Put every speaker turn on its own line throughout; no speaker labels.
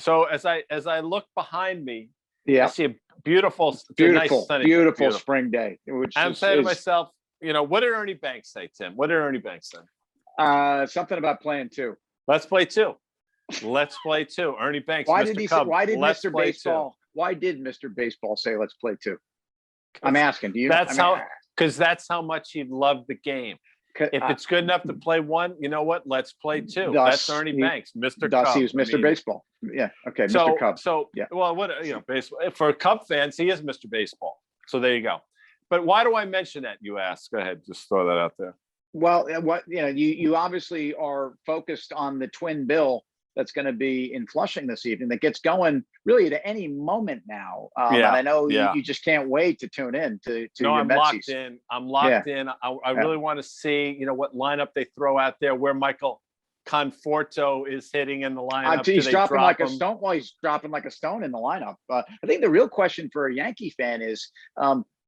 So as I look behind me, I
Yeah,
see a beautiful, it's a nice
beautiful,
sunny,
beautiful spring day, which
I'm
is,
saying to
is
myself, what did Ernie Banks say, Tim? What did Ernie Banks say?
something about playing two.
Let's play two. Let's play two. Ernie Banks,
Why did
Mr.
he say?
Cub.
Why did
Let's
Mr.
play two.
Baseball? Why did Mr. Baseball say let's play two? I'm asking. Do you?
That's
I mean,
because that's how much he loved the game. If it's good enough to play one, you know what? Let's play two. That's Ernie Banks, Mr.
Thus,
Cub.
he was Mr. Baseball. Yeah. Okay,
So,
Mr. Cub.
So,
yeah.
Well, baseball for Cub fans, he is Mr. Baseball. So there you go. But why do I mention that? You ask. Go ahead. Just throw that out there.
Well, you obviously are focused on the twin bill that's going to be in Flushing this evening. That gets going really at any moment now. And I know you just can't wait to tune in to
no,
your
I'm
Metsies.
locked in. I'm locked in. I really want to see what lineup they throw out there. Where Michael Conforto is hitting in the lineup.
He's dropping like a stone. Well, he's dropping like a stone in the lineup. I think the real question for a Yankee fan is,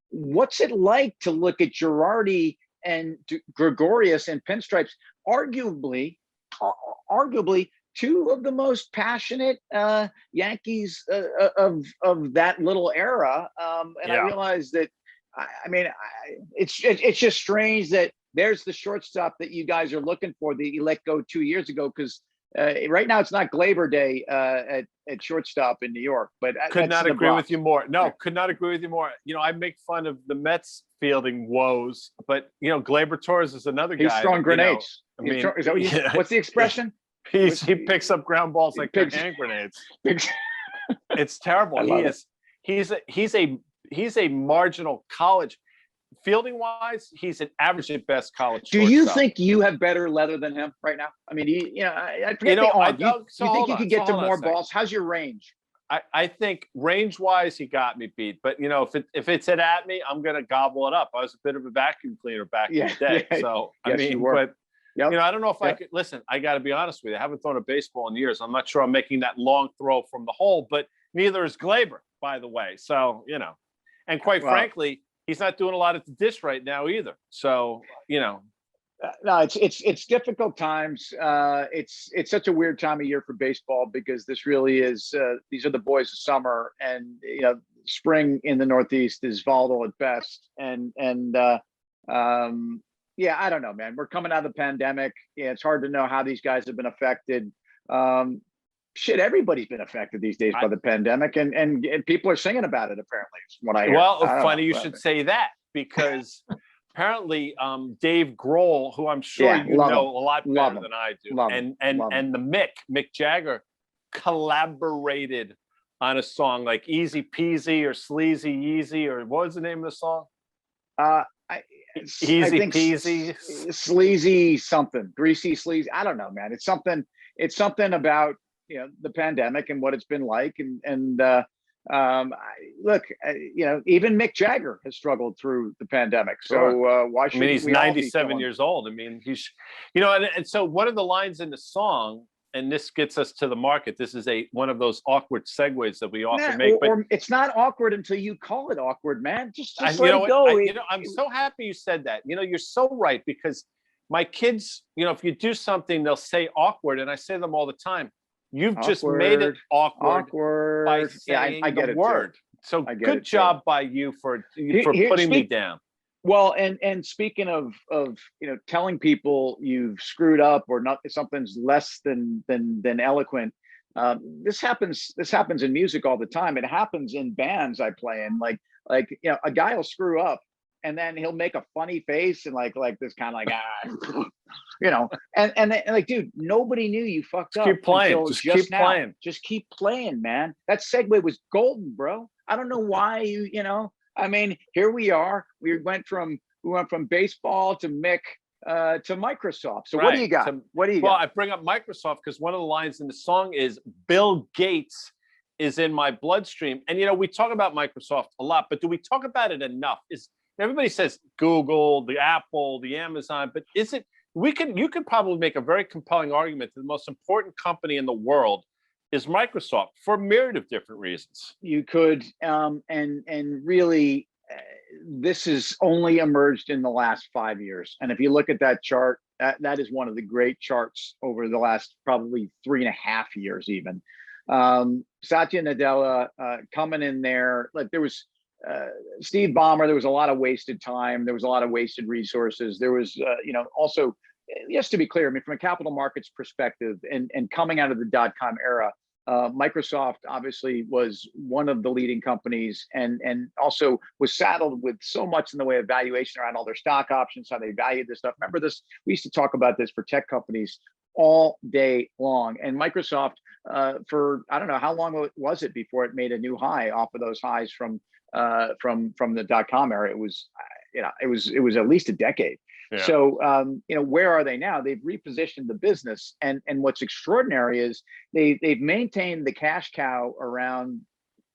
what's it like to look at Girardi and Gregorius and pinstripes, arguably two of the most passionate Yankees of that little era. I realized that, it's just strange that there's the shortstop that you guys are looking for that you let go 2 years ago, because right now it's not Glaber Day at shortstop in New York. But
could not agree with you more. No, could not agree with you more. I make fun of the Mets fielding woes, but Glaber Torres is another guy.
He's throwing grenades. Is that what what's the expression?
He picks up ground balls like hand grenades. It's terrible. He's a marginal college. Fielding wise, he's an average at best college.
Do you think you have better leather than him right now? I mean, I forget the arm. You think you could get to more balls? How's your range?
I think range wise, he got me beat. But if it's at me, I'm gonna gobble it up. I was a bit of a vacuum cleaner back in the day. So
yes, you were.
But I don't know if I could listen. I got to be honest with you. I haven't thrown a baseball in years. I'm not sure I'm making that long throw from the hole. But neither is Glaber, by the way. So and quite frankly, he's not doing a lot at the dish right now either. So,
no, it's difficult times. It's such a weird time of year for baseball, because this really is, these are the boys of summer, and, spring in the Northeast is volatile at best. I don't know, man, we're coming out of the pandemic. It's hard to know how these guys have been affected. Everybody's been affected these days by the pandemic, and people are singing about it. Apparently, is what I hear.
Well, funny you should say that, because apparently Dave Grohl, who I'm sure you know a lot better than I do, and the Mick Jagger collaborated on a song like Easy Peasy or Sleazy Yeezy, or what was the name of the song? Easy Peasy,
Sleazy something, Greasy Sleazy. I don't know, man. It's something about the pandemic and what it's been like, look, even Mick Jagger has struggled through the pandemic. So why should
he's 97 years old. I mean, he's and so one of the lines in the song, and this gets us to the market. This is one of those awkward segues that we often make. But
it's not awkward until you call it awkward, man. Just let it go.
I'm so happy you said that. You're so right, because my kids, if you do something, they'll say awkward, and I say them all the time. You've just made it awkward by saying the word. So good job by you for putting me down.
Well, and speaking of telling people you've screwed up or not, something's less than eloquent. This happens in music all the time. It happens in bands I play in. Like a guy will screw up, and then he'll make a funny face and like this kind of and like, dude, nobody knew you fucked up.
Keep playing. Just keep playing.
Just keep playing, man. That segue was golden, bro. I don't know why here we are. We went from baseball to Mick to Microsoft. So what do you got? Well,
I bring up Microsoft because one of the lines in the song is Bill Gates is in my bloodstream. And we talk about Microsoft a lot, but do we talk about it enough? Everybody says Google, the Apple, the Amazon, but is it? You could probably make a very compelling argument that the most important company in the world is Microsoft for a myriad of different reasons.
You could, and really, this has only emerged in the last 5 years. And if you look at that chart, that is one of the great charts over the last probably 3.5 years, even. Satya Nadella coming in there, like there was Steve Ballmer. There was a lot of wasted time. There was a lot of wasted resources. There was, also, just to be clear, I mean, from a capital markets perspective, and coming out of the .com era, Microsoft obviously was one of the leading companies, and also was saddled with so much in the way of valuation around all their stock options, how they valued this stuff. Remember this? We used to talk about this for tech companies all day long. And Microsoft, for I don't know how long was it before it made a new high off of those highs from the .com era. It was, it was at least a decade. Yeah. So, where are they now? They've repositioned the business, and what's extraordinary is they've maintained the cash cow around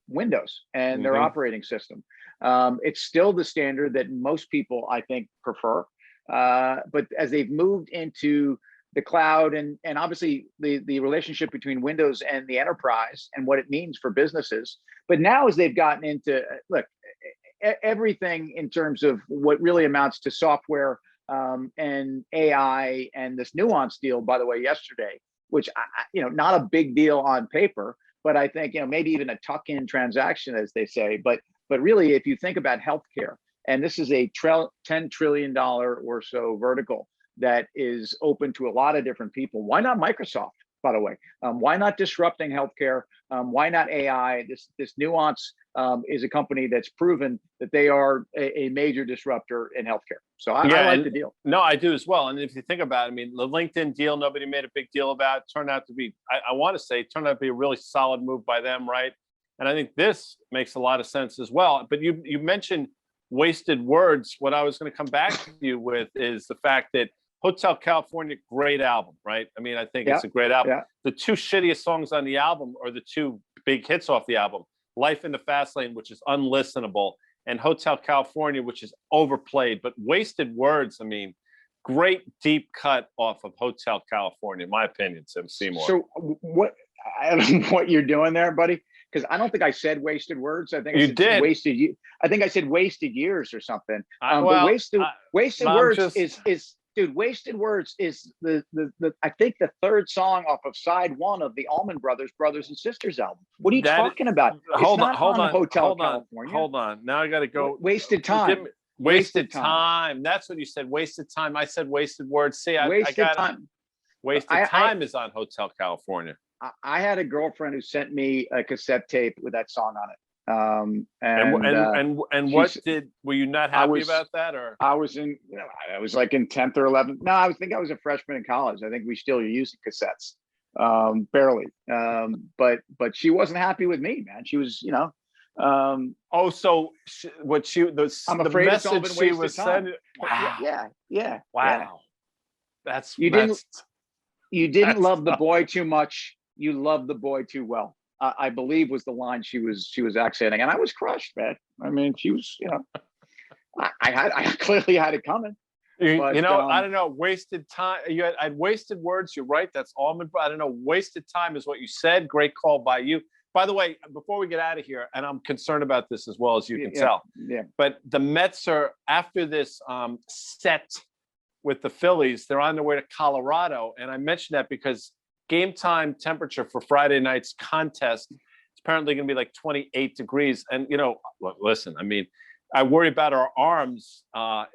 Windows and their operating system. It's still the standard that most people, I think, prefer. But as they've moved into the cloud, and obviously the relationship between Windows and the enterprise and what it means for businesses. But now as they've gotten into, look, everything in terms of what really amounts to software and AI, and this Nuance deal, by the way, yesterday, which, not a big deal on paper, but I think, maybe even a tuck-in transaction, as they say. But really, if you think about healthcare, and this is a $10 trillion or so vertical that is open to a lot of different people. Why not Microsoft, by the way? Why not disrupting healthcare? Why not AI? This Nuance is a company that's proven that they are a major disruptor in healthcare. So I like the deal.
No, I do as well. And if you think about it, I mean, the LinkedIn deal, nobody made a big deal about, turned out to be, I want to say, turned out to be a really solid move by them, right? And I think this makes a lot of sense as well. But you mentioned wasted words. What I was going to come back to you with is the fact that Hotel California, great album, right? I mean, I think it's a great album. Yeah. The two shittiest songs on the album are the two big hits off the album: Life in the Fast Lane, which is unlistenable, and Hotel California, which is overplayed. But Wasted Words, I mean, great deep cut off of Hotel California, in my opinion, Tim Seymour.
So what, I don't know what you're doing there, buddy, because I don't think I said wasted words. I think I said wasted. I think I said wasted years or something. But wasted words is dude, Wasted Words is the I think the third song off of side one of the Allman Brothers and Sisters album. What are you talking about?
Hold on,
Hotel California.
Hold on. Now I got to go.
Wasted Time.
Wasted time. That's what you said. Wasted Time. I said Wasted Words. See,
Wasted Time.
Wasted Time is on Hotel California.
I had a girlfriend who sent me a cassette tape with that song on it.
What were you not happy about that? Or
I was I was like in 10th or 11th. No, I think I was a freshman in college. I think we still used cassettes, barely. But she wasn't happy with me, man. She was,
I'm afraid the message she was sending. Wow.
Yeah.
Wow.
Yeah. You didn't love the boy too much. You loved the boy too well. I believe was the line she was accenting, and I was crushed, man. I mean, she was, I clearly had it coming.
But, I don't know. Wasted time. I'd Wasted Words. You're right. That's Allman. I don't know. Wasted Time is what you said. Great call by you. By the way, before we get out of here, and I'm concerned about this as well, as you can tell.
Yeah.
But the Mets are, after this set with the Phillies, they're on their way to Colorado, and I mentioned that because game time temperature for Friday night's contest is apparently going to be like 28 degrees. And, listen, I mean, I worry about our arms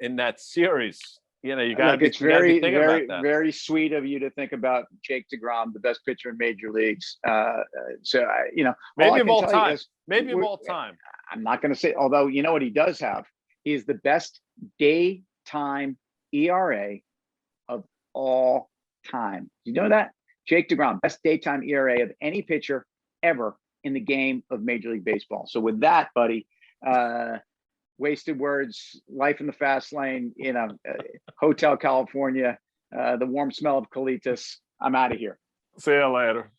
in that series. You got to be
thinking about that. Very sweet of you to think about Jake DeGrom, the best pitcher in major leagues.
Maybe of all time. Maybe of all time.
I'm not going to say, although you know what he does have? He is the best daytime ERA of all time. You know that? Jake DeGrom, best daytime ERA of any pitcher ever in the game of Major League Baseball. So with that, buddy, Wasted Words, Life in the Fast Lane, Hotel California, the warm smell of colitas. I'm out of here.
See you later.